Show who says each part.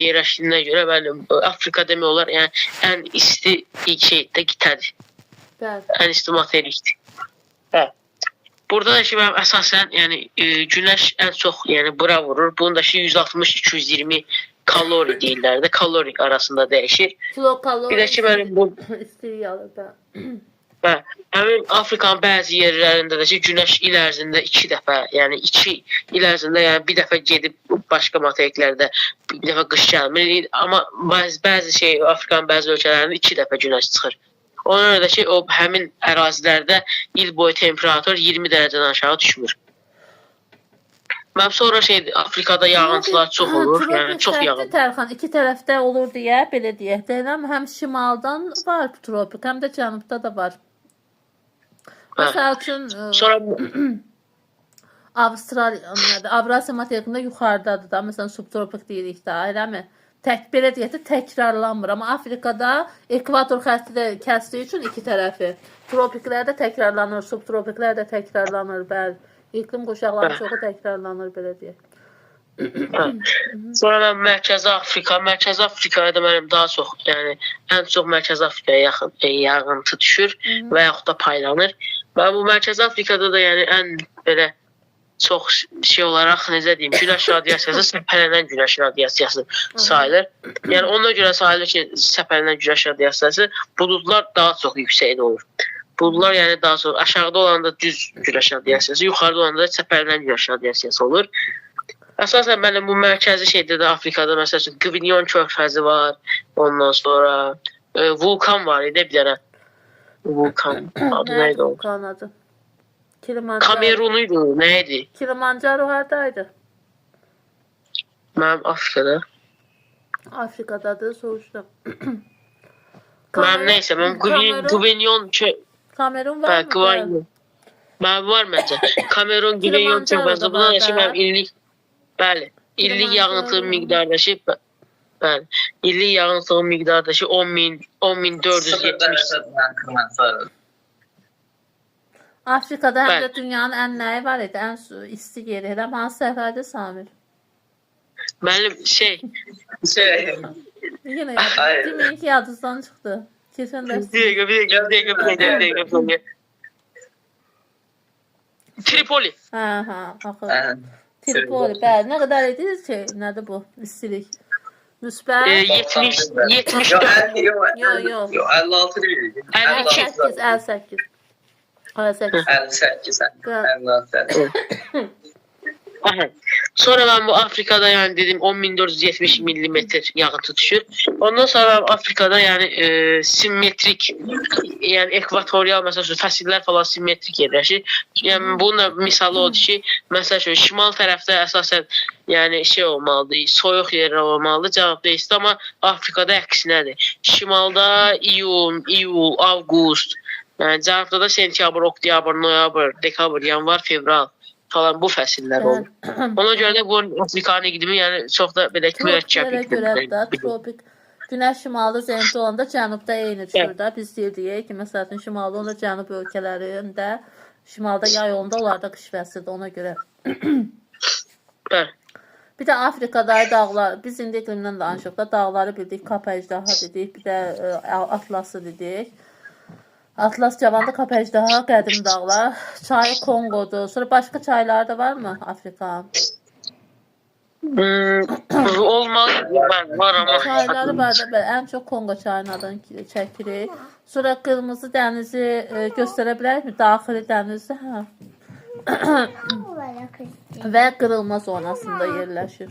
Speaker 1: yerləşdiyinə görə bəli, Afrika demək olar, yəni ən isti şeydə qitədir.
Speaker 2: Bəli.
Speaker 1: Ən isti materikdir. Hə. Burada da ki, mənim əsasən, yəni günəş ən çox, yəni bura vurur. Bunun da ki 160-220 kalori deyirlər də, kalori arasında dəyişir.
Speaker 2: Kilokalori.
Speaker 1: Bir də ki mənim bu
Speaker 2: istilik alır da.
Speaker 1: Hə, həmin Afrikanın bəzi yerlərində də ki, günəş il ərzində 2 dəfə, yəni 2 il ərzində yəni bir dəfə gedib başqa materiklərdə bir dəfə qış gəlmir. Amma bəzi Afrikanın bəzi ölkələrində 2 dəfə günəş çıxır. Ona görə də ki, o həmin ərazilərdə il boyu temperatur 20 dərəcədən aşağı düşmür. Mənim sonra Afrikada yağıntılar çox olur, yəni çox yağır.
Speaker 2: Tərxan iki tərəfdə olur deyə, belə deyək də, həm şimaldan var tropik, həm də cənubda da var. Məsəl üçün Avrasiya materikində yuxarıdadır da, məsələn subtropik deyirik də, eləmi? Belə deyək də təkrarlanmır, amma Afrikada ekvator xətti kəsdiyi üçün iki tərəfi. Tropiklərdə təkrarlanır, subtropiklər də təkrarlanır, bəli. İqlim quşaqlarının çoxu təkrarlanır, belə deyək.
Speaker 1: Sonra mən Mərkəzi Afrikaya da mənim daha çox, yəni ən çox Mərkəzi Afrikaya yağıntı düşür və yaxud da paylanır. Və bu Mərkəzi Afrikada da yəni ən belə çox olaraq, necə deyim, günəş radiasiyası səpələnən günəş radiasiyası sayılır. Yəni ona görə sayılır ki, səpələnən günəş radiasiyası buludlar daha çox yüksəkdə olur. Buludlar yəni daha çox aşağıda olanda düz günəş radiasiyası, yuxarıda olanda səpələnən günəş radiasiyası olur. Əsasən mənim bu mərkəzi şeydə də Afrikada məsəl üçün Qvinyon körfəzi var, ondan sonra vulkan var idi bir dənə. Vulkan adı neydi o?
Speaker 2: Vulkan adı.
Speaker 1: Kamerunuydu, neydi?
Speaker 2: Kilimanjaro haradaydı?
Speaker 1: Mənim Afrikada.
Speaker 2: Afrikadadır, soruşdum.
Speaker 1: Mənim neysə, mənim Qvinyon
Speaker 2: Kamerun var mı?
Speaker 1: Mənim var məncə. Kamerun, Qvinyon körfəzi. Bundan da ki, mənim illik, bəli, illik yağıntı miqdardakı, bəli, illik yağıntı miqdardakı 10.470.
Speaker 2: Afrikada həm də dünyanın ən nəyi var idi, ən isti yeri. Hələm hansı səfərdə Samir?
Speaker 1: Mənim
Speaker 2: Yenə deməyin ki, yadınızdan çıxdı. Keçən dərs.
Speaker 1: Bir dəqiqə. Tripoli.
Speaker 2: Axı. Tripoli, bəli. Nə qədər idi ki, nədir bu istilik? Müsbət?
Speaker 1: 74.
Speaker 2: Yox.
Speaker 3: 56 deyil.
Speaker 2: 58.
Speaker 3: 58.
Speaker 1: Sonra ben bu Afrika'da yani dedim 10.470 milimetre yağıntı düşür. Ondan sonra Afrika'da yani simmetrik yani ekvatoryal mesela fəsilər falan simmetrik yerləşir. Yani bunun misalı odur ki, mesela şimal tərəfdə əsasən yani olmalıdır, soyuq yerler olmalıdır, cənubda isti, ama Afrika'da əksinədir. Şimalda iyul, avqust, yani cənubda da sentyabr, oktyabr, noyabr, dekabr, yanvar, fevral falan bu fəsillər olur. Ona görə də bu Afrikanın iqlimi yəni çox da belə mürəkkəb
Speaker 2: iqlimdir. Tropik günəş şimalda zəmdə olanda cənubda eyni düşür də. Biz deyək ki, məsələn şimalda olanda cənub ölkələrində şimalda yay olanda onlarda qış fəslidir ona görə. Bir də Afrikada dağlar, biz indi iqlimdən danışıq da, dağları bildik, Kap-Əjdaha dedik, bir də Atlası dedik. Atlas cavanda Kap-Əjdaha qədim dağlar, çayı Kongodur. Sonra başqa çaylar da var mı Afrika?
Speaker 1: Olmaz, var ama.
Speaker 2: Çayları var da, ən çox Kongo çayının adını çəkirik. Sonra Qırmızı dənizi göstərə bilərik mi? Daxili dənizi, hə. Və qırılma zonasında yerləşir.